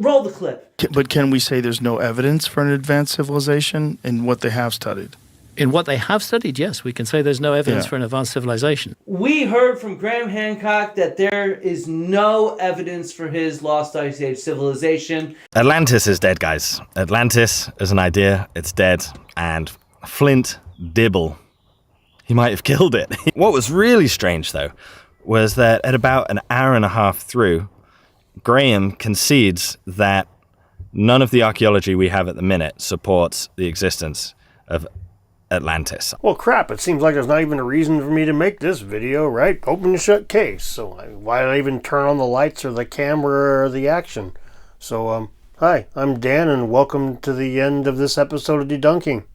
roll the clip. But can we say there's no evidence for an advanced civilization in what they have studied? In what they have studied, yes, we can say there's no evidence for an advanced civilization. We heard from Graham Hancock that there is no evidence for his lost ice age civilization. Atlantis is dead, guys. Atlantis is an idea. It's dead. And Flint Dibble, he might have killed it. What was really strange, though, was that at about an hour and a half through, Graham concedes that none of the archaeology we have at the minute supports the existence of Atlantis. Well, crap, it seems like there's not even a reason for me to make this video, right? Open and shut case. So why did I even turn on the lights or the camera or the action? So, hi, I'm Dan, and welcome to the end of this episode of Debunking.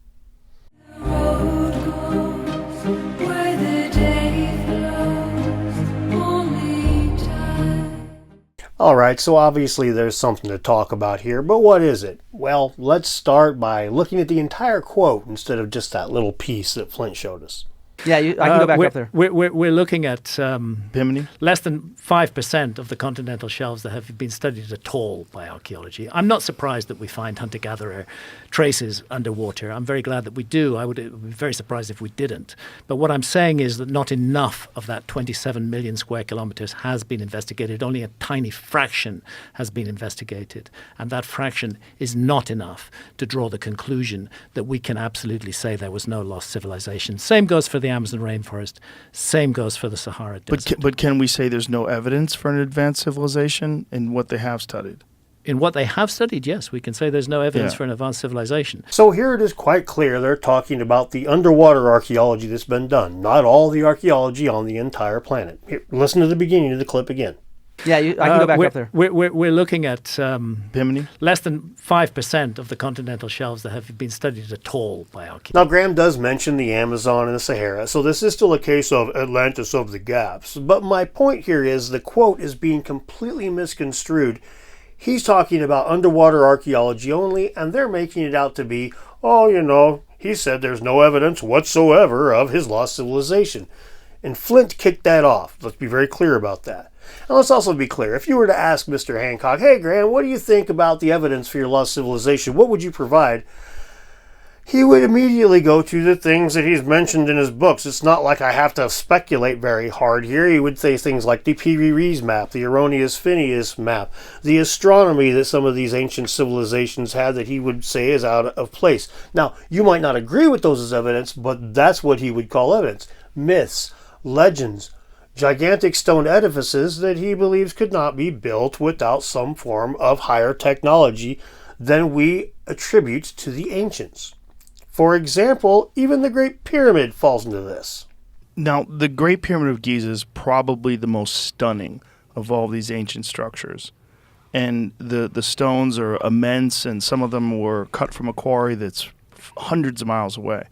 Alright, so obviously there's something to talk about here, but what is it? Well, let's start by looking at the entire quote instead of just that little piece that Flint showed us. Yeah, I can go back up there. We're looking at Bimini? less than 5% of the continental shelves that have been studied at all by archaeology. I'm not surprised that we find hunter-gatherer traces underwater. I'm very glad that we do. I would be very surprised if we didn't. But what I'm saying is that not enough of that 27 million square kilometers has been investigated. Only a tiny fraction has been investigated. And that fraction is not enough to draw the conclusion that we can absolutely say there was no lost civilization. Same goes for the Amazon rainforest. Same goes for the Sahara Desert. But can we say there's no evidence for an advanced civilization in what they have studied? In what they have studied, yes, we can say there's no evidence for an advanced civilization. So here it is quite clear they're talking about the underwater archaeology that's been done, not all the archaeology on the entire planet. Here, listen to the beginning of the clip again. Yeah, I can go back up there. We're looking at Bimini? less than 5% of the continental shelves that have been studied at all by archaeology. Now, Graham does mention the Amazon and the Sahara, so this is still a case of Atlantis of the gaps. But my point here is the quote is being completely misconstrued. He's talking about underwater archaeology only, and they're making it out to be, he said there's no evidence whatsoever of his lost civilization. And Flint kicked that off. Let's be very clear about that. And let's also be clear. If you were to ask Mr. Hancock, hey, Graham, what do you think about the evidence for your lost civilization? What would you provide? He would immediately go to the things that he's mentioned in his books. It's not like I have to speculate very hard here. He would say things like the P.V. Rees map, the Erroneous Phineas map, the astronomy that some of these ancient civilizations had that he would say is out of place. Now, you might not agree with those as evidence, but that's what he would call evidence. Myths, legends, gigantic stone edifices that he believes could not be built without some form of higher technology than we attribute to the ancients. For example, even the Great Pyramid falls into this. Now, the Great Pyramid of Giza is probably the most stunning of all these ancient structures. And the stones are immense, and some of them were cut from a quarry that's hundreds of miles away.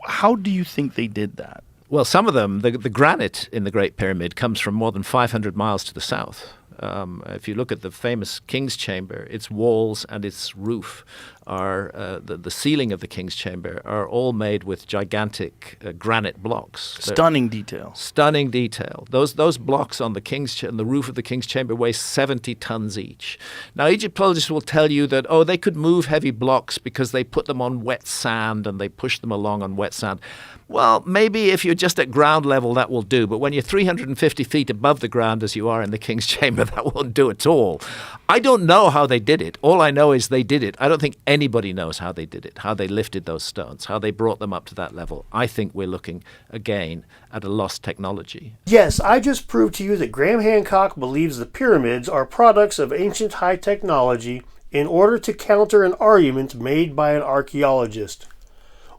How do you think they did that? Well, some of them, the granite in the Great Pyramid comes from more than 500 miles to the south. If you look at the famous King's Chamber, its walls and its roof are, the ceiling of the King's Chamber are all made with gigantic granite blocks. Stunning detail. Stunning detail. Those blocks on the roof of the King's Chamber weigh 70 tons each. Now, Egyptologists will tell you that, they could move heavy blocks because they put them on wet sand and they push them along on wet sand. Well, maybe if you're just at ground level, that will do. But when you're 350 feet above the ground, as you are in the King's Chamber, that won't do at all. I don't know how they did it. All I know is they did it. I don't think anybody knows how they did it, how they lifted those stones, how they brought them up to that level. I think we're looking, again, at a lost technology. Yes, I just proved to you that Graham Hancock believes the pyramids are products of ancient high technology in order to counter an argument made by an archaeologist.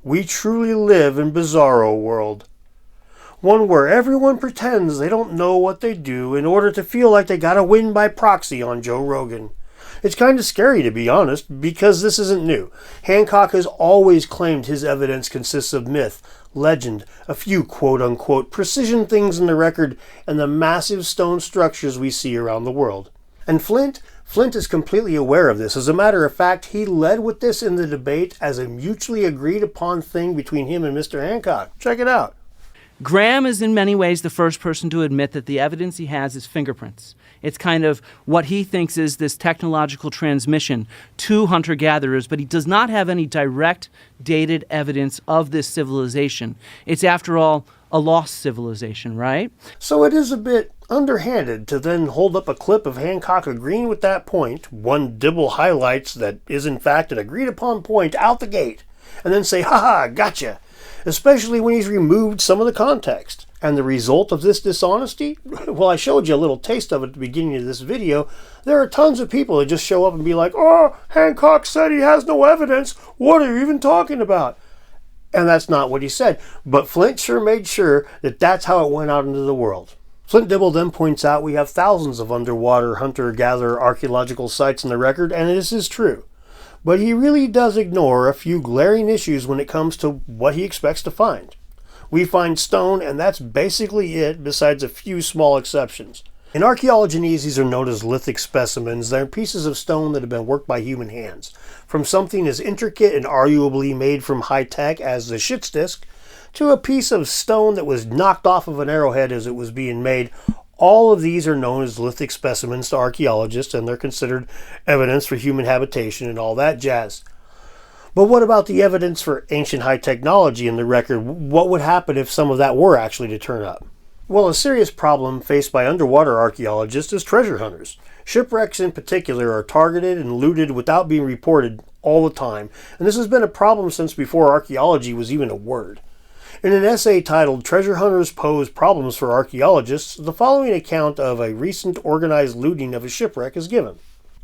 We truly live in bizarro world. One where everyone pretends they don't know what they do in order to feel like they gotta win by proxy on Joe Rogan. It's kind of scary, to be honest, because this isn't new. Hancock has always claimed his evidence consists of myth, legend, a few quote-unquote precision things in the record, and the massive stone structures we see around the world. And Flint is completely aware of this. As a matter of fact, he led with this in the debate as a mutually agreed upon thing between him and Mr. Hancock. Check it out. Graham is in many ways the first person to admit that the evidence he has is fingerprints. It's kind of what he thinks is this technological transmission to hunter-gatherers, but he does not have any direct dated evidence of this civilization. It's, after all, a lost civilization, right? So it is a bit underhanded to then hold up a clip of Hancock agreeing with that point, one Dibble highlights that is in fact an agreed upon point out the gate, and then say, haha, gotcha, especially when he's removed some of the context. And the result of this dishonesty? Well, I showed you a little taste of it at the beginning of this video. There are tons of people that just show up and be like, oh, Hancock said he has no evidence. What are you even talking about? And that's not what he said. But Flint sure made sure that that's how it went out into the world. Flint Dibble then points out we have thousands of underwater hunter-gatherer archaeological sites in the record, and this is true. But he really does ignore a few glaring issues when it comes to what he expects to find. We find stone, and that's basically it, besides a few small exceptions. In archaeologinese, these are known as lithic specimens. They're pieces of stone that have been worked by human hands. From something as intricate and arguably made from high tech as the Schitt's disc, to a piece of stone that was knocked off of an arrowhead as it was being made. All of these are known as lithic specimens to archaeologists, and they're considered evidence for human habitation and all that jazz. But what about the evidence for ancient high technology in the record? What would happen if some of that were actually to turn up? Well, a serious problem faced by underwater archaeologists is treasure hunters. Shipwrecks in particular are targeted and looted without being reported all the time, and this has been a problem since before archaeology was even a word. In an essay titled Treasure Hunters Pose Problems for Archaeologists, the following account of a recent organized looting of a shipwreck is given.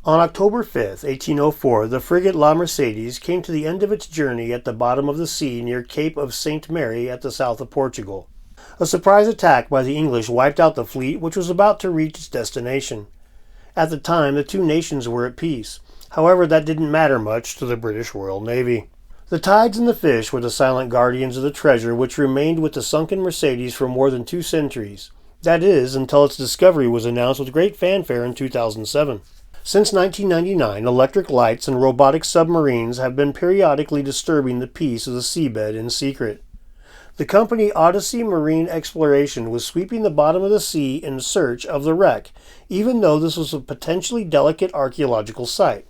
On October 5, 1804, the frigate La Mercedes came to the end of its journey at the bottom of the sea near Cape of St. Mary at the south of Portugal. A surprise attack by the English wiped out the fleet, which was about to reach its destination. At the time, the two nations were at peace. However, that didn't matter much to the British Royal Navy. The tides and the fish were the silent guardians of the treasure, which remained with the sunken Mercedes for more than 2 centuries. That is, until its discovery was announced with great fanfare in 2007. Since 1999, electric lights and robotic submarines have been periodically disturbing the peace of the seabed in secret. The company Odyssey Marine Exploration was sweeping the bottom of the sea in search of the wreck, even though this was a potentially delicate archaeological site.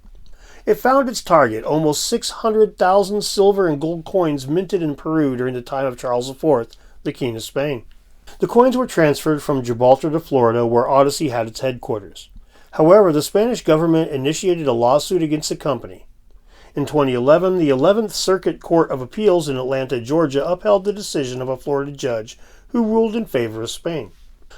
It found its target, almost 600,000 silver and gold coins minted in Peru during the time of Charles IV, the King of Spain. The coins were transferred from Gibraltar to Florida, where Odyssey had its headquarters. However, the Spanish government initiated a lawsuit against the company. In 2011, the 11th Circuit Court of Appeals in Atlanta, Georgia, upheld the decision of a Florida judge who ruled in favor of Spain.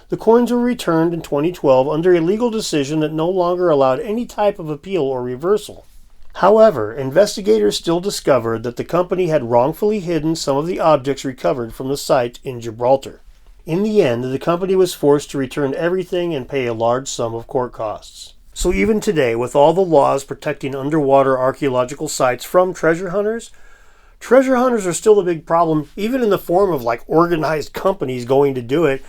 The coins were returned in 2012 under a legal decision that no longer allowed any type of appeal or reversal. However, investigators still discovered that the company had wrongfully hidden some of the objects recovered from the site in Gibraltar. In the end, the company was forced to return everything and pay a large sum of court costs. So even today, with all the laws protecting underwater archaeological sites from treasure hunters are still a big problem, even in the form of like organized companies going to do it.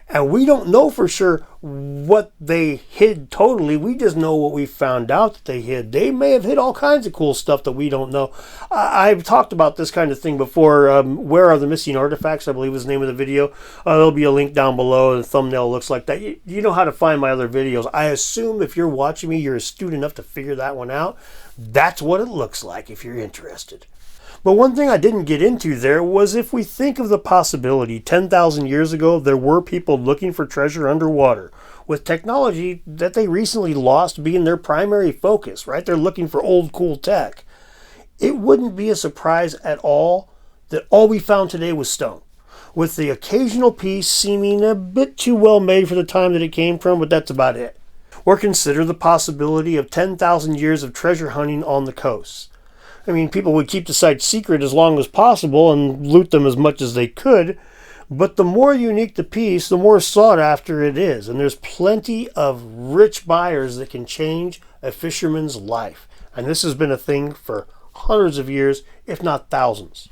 And we don't know for sure what they hid totally. We just know what we found out that they hid. They may have hid all kinds of cool stuff that we don't know. I've talked about this kind of thing before. Where Are the Missing Artifacts, I believe is the name of the video. There'll be a link down below. The thumbnail looks like that. You know how to find my other videos. I assume if you're watching me, you're astute enough to figure that one out. That's what it looks like if you're interested. But one thing I didn't get into there was if we think of the possibility 10,000 years ago there were people looking for treasure underwater with technology that they recently lost being their primary focus, right? They're looking for old cool tech. It wouldn't be a surprise at all that all we found today was stone, with the occasional piece seeming a bit too well made for the time that it came from, but that's about it. Or consider the possibility of 10,000 years of treasure hunting on the coast. I mean, people would keep the site secret as long as possible and loot them as much as they could, but the more unique the piece, the more sought after it is, and there's plenty of rich buyers that can change a fisherman's life. And this has been a thing for hundreds of years, if not thousands.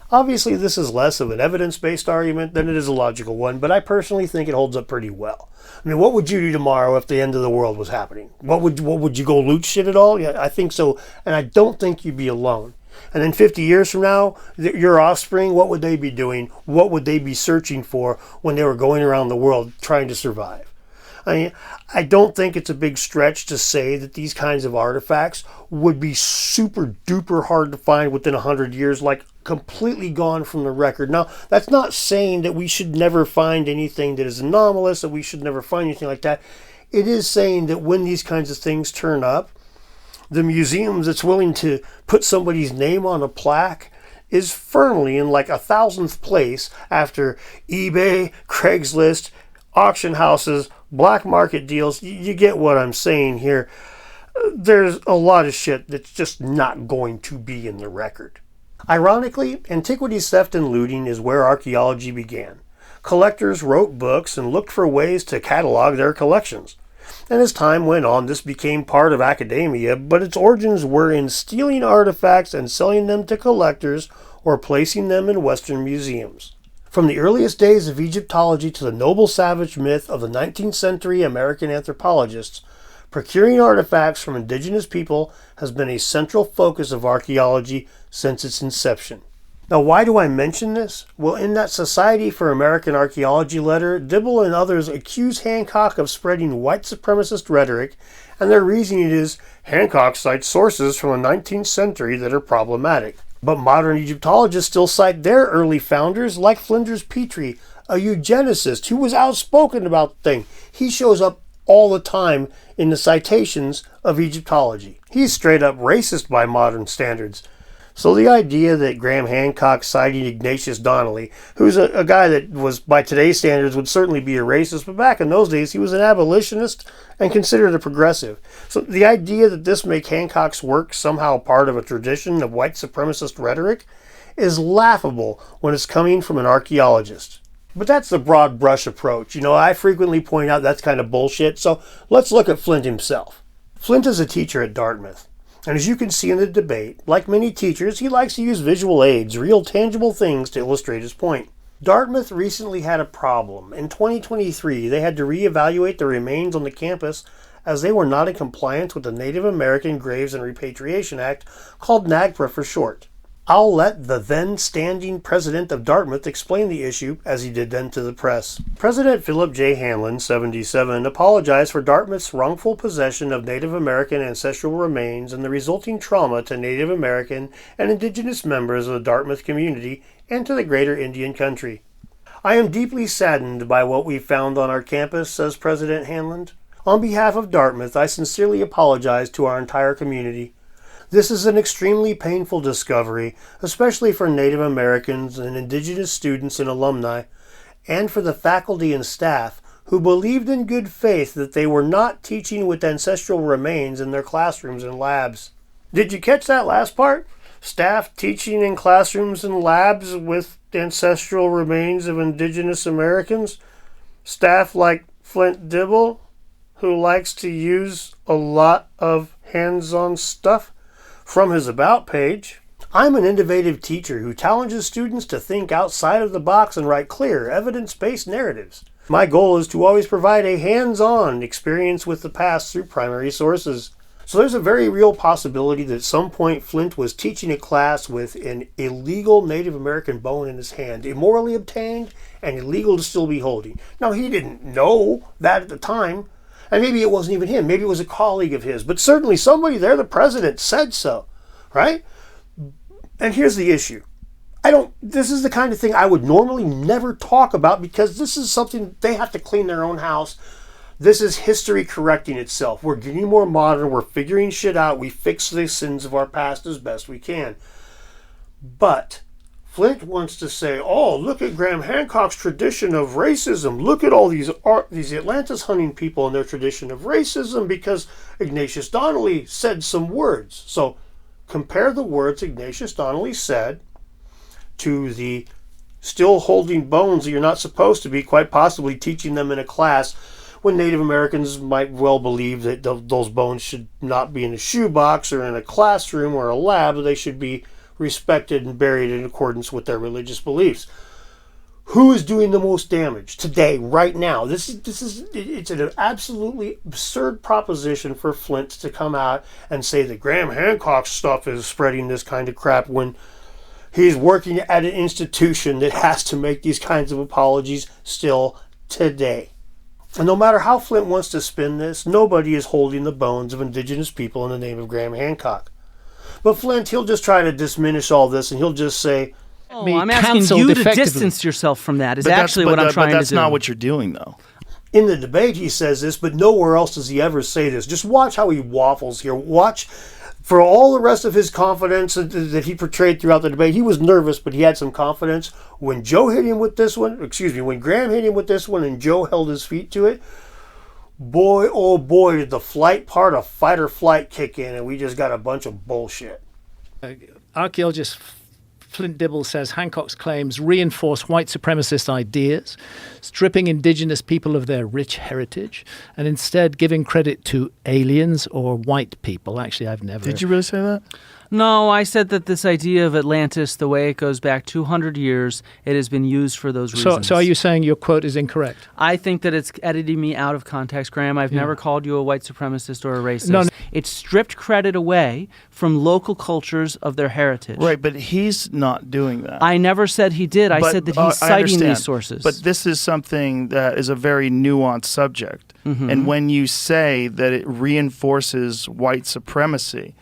Obviously, this is less of an evidence-based argument than it is a logical one, but I personally think it holds up pretty well. I mean, what would you do tomorrow if the end of the world was happening? What would you go loot shit at all? Yeah, I think so, and I don't think you'd be alone. And then 50 years from now, your offspring, what would they be doing? What would they be searching for when they were going around the world trying to survive? I don't think it's a big stretch to say that these kinds of artifacts would be super duper hard to find within 100 years, like completely gone from the record. Now, that's not saying that we should never find anything that is anomalous, that we should never find anything like that. It is saying that when these kinds of things turn up, the museums that's willing to put somebody's name on a plaque is firmly in like 1,000th place after eBay, Craigslist, auction houses, black market deals. You get what I'm saying here. There's a lot of shit that's just not going to be in the record. Ironically, antiquities theft and looting is where archaeology began. Collectors wrote books and looked for ways to catalog their collections. And as time went on, this became part of academia, but its origins were in stealing artifacts and selling them to collectors or placing them in Western museums. From the earliest days of Egyptology to the noble savage myth of the 19th century American anthropologists, procuring artifacts from indigenous people has been a central focus of archaeology since its inception. Now, why do I mention this? Well, in that Society for American Archaeology letter, Dibble and others accuse Hancock of spreading white supremacist rhetoric, and their reasoning is Hancock cites sources from the 19th century that are problematic. But modern Egyptologists still cite their early founders, like Flinders Petrie, a eugenicist who was outspoken about the thing. He shows up all the time in the citations of Egyptology. He's straight up racist by modern standards. So the idea that Graham Hancock citing Ignatius Donnelly, who's a guy that was, by today's standards, would certainly be a racist, but back in those days he was an abolitionist and considered a progressive. So the idea that this makes Hancock's work somehow part of a tradition of white supremacist rhetoric is laughable when it's coming from an archaeologist. But that's the broad brush approach. I frequently point out that's kind of bullshit, so let's look at Flint himself. Flint is a teacher at Dartmouth. And as you can see in the debate, like many teachers, he likes to use visual aids, real tangible things to illustrate his point. Dartmouth recently had a problem. In 2023, they had to reevaluate the remains on the campus as they were not in compliance with the Native American Graves and Repatriation Act, called NAGPRA for short. I'll let the then standing president of Dartmouth explain the issue, as he did then to the press. President Philip J. Hanlon, 77, apologized for Dartmouth's wrongful possession of Native American ancestral remains and the resulting trauma to Native American and indigenous members of the Dartmouth community and to the greater Indian country. I am deeply saddened by what we found on our campus, says President Hanlon. On behalf of Dartmouth, I sincerely apologize to our entire community. This is an extremely painful discovery, especially for Native Americans and indigenous students and alumni, and for the faculty and staff who believed in good faith that they were not teaching with ancestral remains in their classrooms and labs. Did you catch that last part? Staff teaching in classrooms and labs with ancestral remains of indigenous Americans? Staff like Flint Dibble, who likes to use a lot of hands-on stuff? From his About page, I'm an innovative teacher who challenges students to think outside of the box and write clear, evidence-based narratives. My goal is to always provide a hands-on experience with the past through primary sources. So there's a very real possibility that at some point Flint was teaching a class with an illegal Native American bone in his hand, immorally obtained and illegal to still be holding. Now, he didn't know that at the time. And maybe it wasn't even him. Maybe it was a colleague of his. But certainly somebody there, the president, said so. Right? And here's the issue. This is the kind of thing I would normally never talk about because this is something they have to clean their own house. This is history correcting itself. We're getting more modern. We're figuring shit out. We fix the sins of our past as best we can. But Flint wants to say, oh, look at Graham Hancock's tradition of racism. Look at all these Atlantis hunting people and their tradition of racism because Ignatius Donnelly said some words. So compare the words Ignatius Donnelly said to the still holding bones that you're not supposed to be, quite possibly teaching them in a class when Native Americans might well believe that those bones should not be in a shoebox or in a classroom or a lab. They should be respected and buried in accordance with their religious beliefs. Who is doing the most damage today, right now? It's an absolutely absurd proposition for Flint to come out and say that Graham Hancock's stuff is spreading this kind of crap when he's working at an institution that has to make these kinds of apologies still today. And no matter how Flint wants to spin this, nobody is holding the bones of indigenous people in the name of Graham Hancock. But Flint, he'll just try to diminish all this, and he'll just say, I'm asking you to distance yourself from that. Is actually what I'm trying to do. But that's not what you're doing, though. In the debate, he says this, but nowhere else does he ever say this. Just watch how he waffles here. Watch for all the rest of his confidence that he portrayed throughout the debate. He was nervous, but he had some confidence. When Joe hit him with this one, when Graham hit him with this one and Joe held his feet to it, boy, oh boy, did the flight part of fight or flight kick in, and we just got a bunch of bullshit. Archaeologist Flint Dibble says Hancock's claims reinforce white supremacist ideas, stripping indigenous people of their rich heritage, and instead giving credit to aliens or white people. Actually, I've never... Did you really say that? No, I said that this idea of Atlantis, the way it goes back 200 years, it has been used for those reasons. So are you saying your quote is incorrect? I think that it's editing me out of context, Graham. I've never called you a white supremacist or a racist. No. It's stripped credit away from local cultures of their heritage. Right, but he's not doing that. I never said he did. I said that he's citing these sources. But this is something that is a very nuanced subject. Mm-hmm. And when you say that it reinforces white supremacy...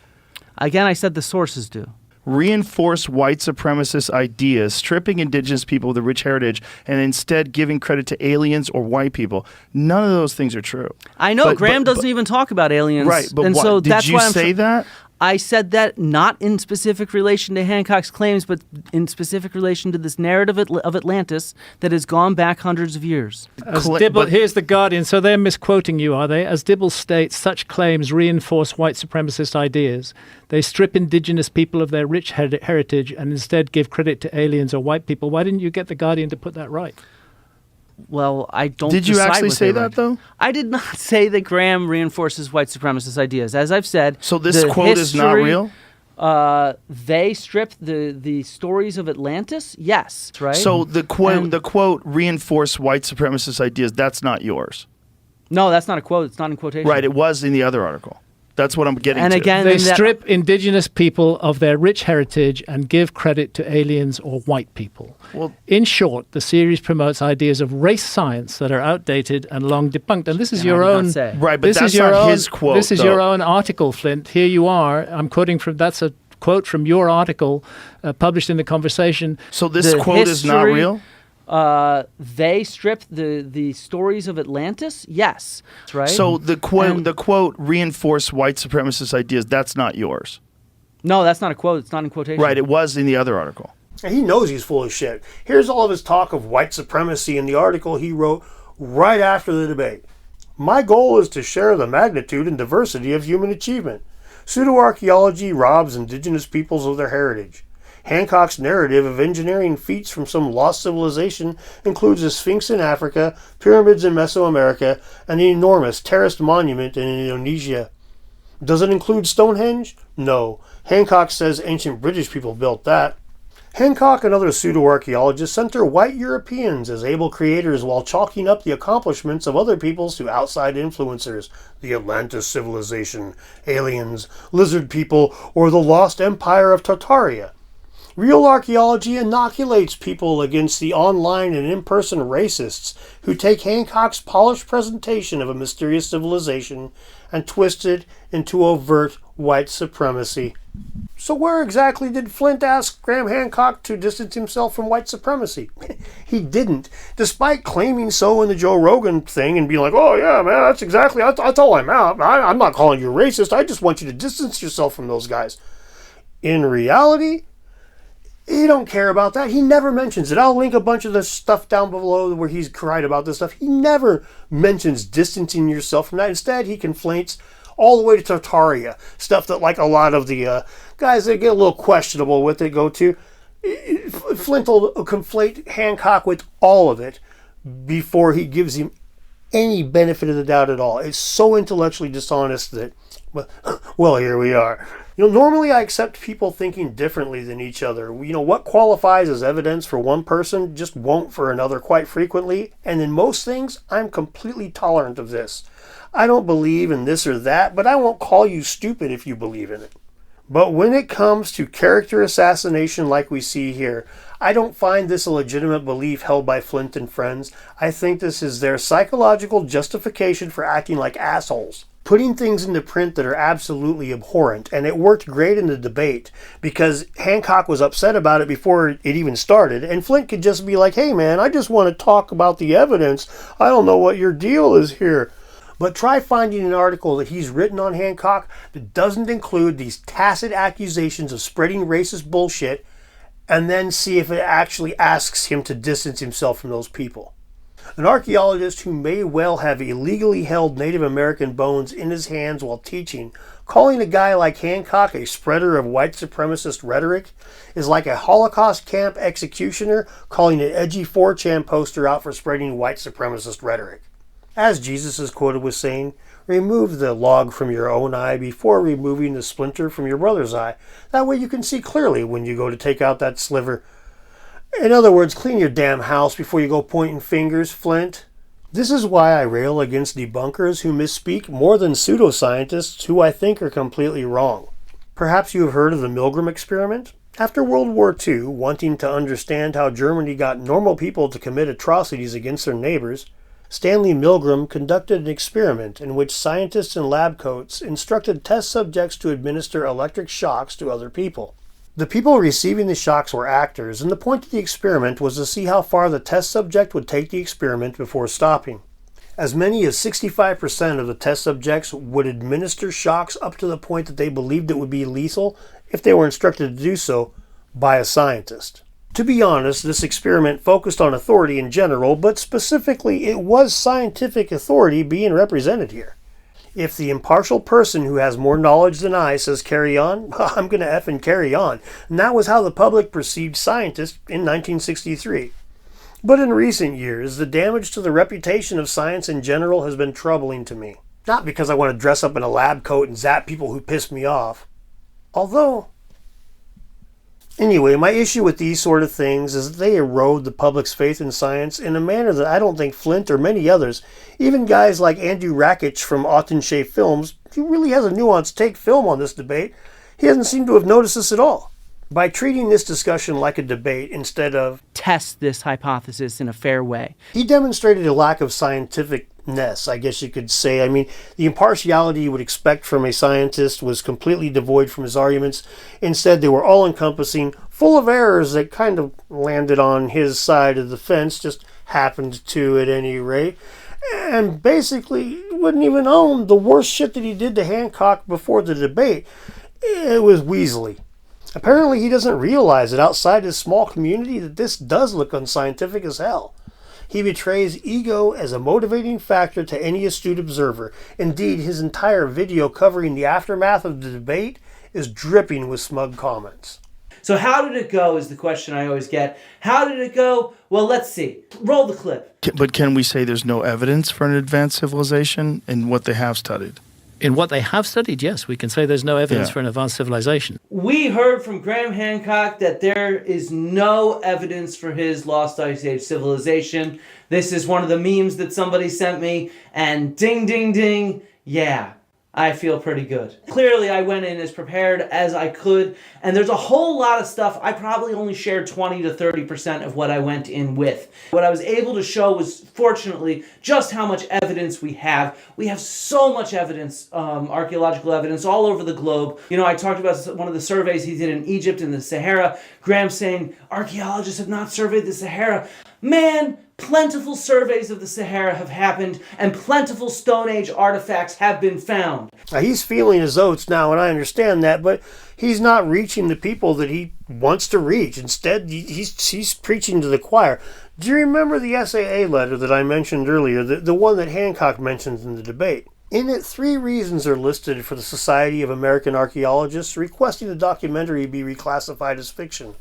Again, I said the sources do. Reinforce white supremacist ideas, stripping indigenous people of the rich heritage, and instead giving credit to aliens or white people. None of those things are true. I know. Graham doesn't even talk about aliens. Right, but and so that's did you why say that? I said that not in specific relation to Hancock's claims, but in specific relation to this narrative of Atlantis that has gone back hundreds of years. Here's the Guardian. So they're misquoting you, are they? As Dibble states, such claims reinforce white supremacist ideas. They strip indigenous people of their rich heritage and instead give credit to aliens or white people. Why didn't you get the Guardian to put that right? Well, I don't. Did you actually say that, though? I did not say that Graham reinforces white supremacist ideas. As I've said, so this quote is not real? They stripped the stories of Atlantis. Yes, right. So the quote reinforce white supremacist ideas. That's not yours. No, that's not a quote. It's not in quotation. Right. It was in the other article. That's what I'm getting to. And again, they strip indigenous people of their rich heritage and give credit to aliens or white people. Well, in short, the series promotes ideas of race science that are outdated and long debunked. And this is your own... Right, but that's not his quote, This is your own article, Flint. Here you are. I'm quoting from... That's a quote from your article published in The Conversation. So this quote is not real? They stripped the stories of Atlantis. Yes, right. So the quote reinforce white supremacist ideas. That's not yours. No, that's not a quote. It's not in quotation. Right. It was in the other article. And he knows he's full of shit. Here's all of his talk of white supremacy in the article he wrote right after the debate. My goal is to share the magnitude and diversity of human achievement. Pseudo-archaeology robs indigenous peoples of their heritage. Hancock's narrative of engineering feats from some lost civilization includes a sphinx in Africa, pyramids in Mesoamerica, and an enormous terraced monument in Indonesia. Does it include Stonehenge? No. Hancock says ancient British people built that. Hancock and other pseudo-archaeologists center white Europeans as able creators while chalking up the accomplishments of other peoples to outside influencers, the Atlantis civilization, aliens, lizard people, or the lost empire of Tartaria. Real archaeology inoculates people against the online and in-person racists who take Hancock's polished presentation of a mysterious civilization and twist it into overt white supremacy. So where exactly did Flint ask Graham Hancock to distance himself from white supremacy? He didn't, despite claiming so in the Joe Rogan thing and being like, oh yeah, man, that's all I'm out. I'm not calling you racist. I just want you to distance yourself from those guys. In reality, he don't care about that. He never mentions it. I'll link a bunch of the stuff down below where he's cried about this stuff. He never mentions distancing yourself from that. Instead, he conflates all the way to Tartaria, stuff that like a lot of the guys that get a little questionable with it go to. Flint will conflate Hancock with all of it before he gives him any benefit of the doubt at all. It's so intellectually dishonest that, well, here we are. Normally I accept people thinking differently than each other. What qualifies as evidence for one person just won't for another quite frequently. And in most things, I'm completely tolerant of this. I don't believe in this or that, but I won't call you stupid if you believe in it. But when it comes to character assassination like we see here, I don't find this a legitimate belief held by Flint and friends. I think this is their psychological justification for acting like assholes, putting things into print that are absolutely abhorrent. And it worked great in the debate because Hancock was upset about it before it even started, and Flint could just be like, hey man, I just want to talk about the evidence. I don't know what your deal is here. But try finding an article that he's written on Hancock that doesn't include these tacit accusations of spreading racist bullshit, and then see if it actually asks him to distance himself from those people. An archaeologist who may well have illegally held Native American bones in his hands while teaching, calling a guy like Hancock a spreader of white supremacist rhetoric is like a Holocaust camp executioner calling an edgy 4chan poster out for spreading white supremacist rhetoric. As Jesus is quoted with saying, remove the log from your own eye before removing the splinter from your brother's eye. That way you can see clearly when you go to take out that sliver. In other words, clean your damn house before you go pointing fingers, Flint. This is why I rail against debunkers who misspeak more than pseudoscientists who I think are completely wrong. Perhaps you have heard of the Milgram experiment? After World War II, wanting to understand how Germany got normal people to commit atrocities against their neighbors, Stanley Milgram conducted an experiment in which scientists in lab coats instructed test subjects to administer electric shocks to other people. The people receiving the shocks were actors, and the point of the experiment was to see how far the test subject would take the experiment before stopping. As many as 65% of the test subjects would administer shocks up to the point that they believed it would be lethal if they were instructed to do so by a scientist. To be honest, this experiment focused on authority in general, but specifically it was scientific authority being represented here. If the impartial person who has more knowledge than I says carry on, I'm going to effing carry on. And that was how the public perceived scientists in 1963. But in recent years, the damage to the reputation of science in general has been troubling to me. Not because I want to dress up in a lab coat and zap people who piss me off. Although, anyway, my issue with these sort of things is that they erode the public's faith in science in a manner that I don't think Flint or many others, even guys like Andrew Rakich from Autenche Films, who really has a nuanced take film on this debate, he doesn't seem to have noticed this at all. By treating this discussion like a debate instead of test this hypothesis in a fair way, he demonstrated a lack of scientificness, I guess you could say. I mean, the impartiality you would expect from a scientist was completely devoid from his arguments. Instead, they were all-encompassing, full of errors that kind of landed on his side of the fence, just happened to at any rate. And basically wouldn't even own the worst shit that he did to Hancock before the debate. It was Weasley. Apparently he doesn't realize that outside his small community that this does look unscientific as hell. He betrays ego as a motivating factor to any astute observer. Indeed, his entire video covering the aftermath of the debate is dripping with smug comments. So how did it go is the question I always get. How did it go? Well, let's see. Roll the clip. But can we say there's no evidence for an advanced civilization in what they have studied? In what they have studied, yes, we can say there's no evidence for an advanced civilization. We heard from Graham Hancock that there is no evidence for his lost ice age civilization. This is one of the memes that somebody sent me, and ding, ding, ding, yeah, I feel pretty good. Clearly, I went in as prepared as I could, and there's a whole lot of stuff. I probably only shared 20 to 30% of what I went in with. What I was able to show was, fortunately, just how much evidence we have. We have so much evidence, archaeological evidence, all over the globe. You know, I talked about one of the surveys he did in Egypt and the Sahara. Graham saying, archaeologists have not surveyed the Sahara. Man, plentiful surveys of the Sahara have happened, and plentiful Stone Age artifacts have been found. Now, he's feeling his oats now, and I understand that, but he's not reaching the people that he wants to reach. Instead, he's preaching to the choir. Do you remember the SAA letter that I mentioned earlier, the one that Hancock mentions in the debate? In it, 3 reasons are listed for the Society of American Archaeologists requesting the documentary be reclassified as fiction.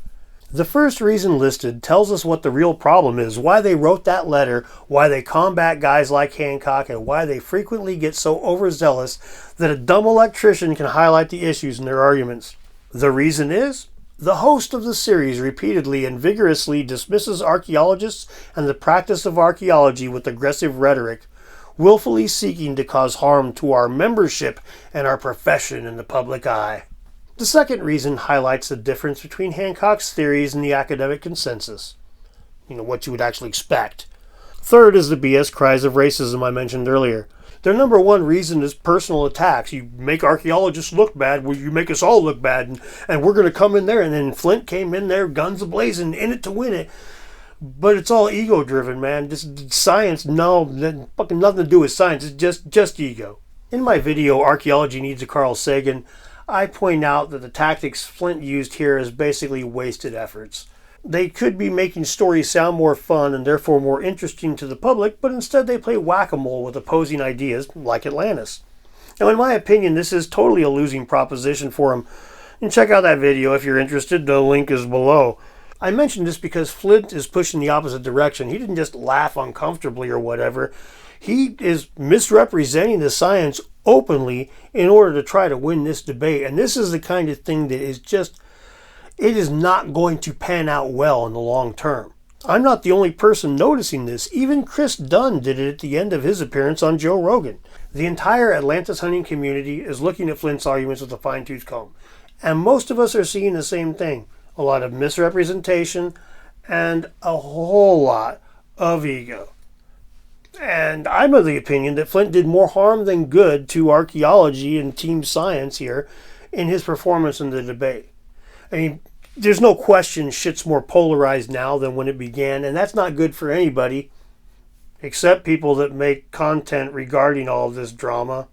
The first reason listed tells us what the real problem is, why they wrote that letter, why they combat guys like Hancock, and why they frequently get so overzealous that a dumb electrician can highlight the issues in their arguments. The reason is, the host of the series repeatedly and vigorously dismisses archaeologists and the practice of archaeology with aggressive rhetoric, willfully seeking to cause harm to our membership and our profession in the public eye. The second reason highlights the difference between Hancock's theories and the academic consensus. What you would actually expect. Third is the BS cries of racism I mentioned earlier. Their number one reason is personal attacks. You make archaeologists look bad, well, you make us all look bad, and we're going to come in there. And then Flint came in there, guns ablazing, in it to win it. But it's all ego-driven, man. Just science, no, fucking nothing to do with science. It's just ego. In my video, Archaeology Needs a Carl Sagan, I point out that the tactics Flint used here is basically wasted efforts. They could be making stories sound more fun and therefore more interesting to the public, but instead they play whack-a-mole with opposing ideas like Atlantis. Now, in my opinion, this is totally a losing proposition for him. And check out that video if you're interested. The link is below. I mentioned this because Flint is pushing the opposite direction. He didn't just laugh uncomfortably or whatever. He is misrepresenting the science openly in order to try to win this debate. And this is the kind of thing that is just, it is not going to pan out well in the long term. I'm not the only person noticing this. Even Chris Dunn did it at the end of his appearance on Joe Rogan. The entire Atlantis hunting community is looking at Flint's arguments with a fine-tooth comb. And most of us are seeing the same thing. A lot of misrepresentation and a whole lot of ego. And I'm of the opinion that Flint did more harm than good to archaeology and team science here in his performance in the debate. I mean, there's no question shit's more polarized now than when it began, and that's not good for anybody except people that make content regarding all of this drama.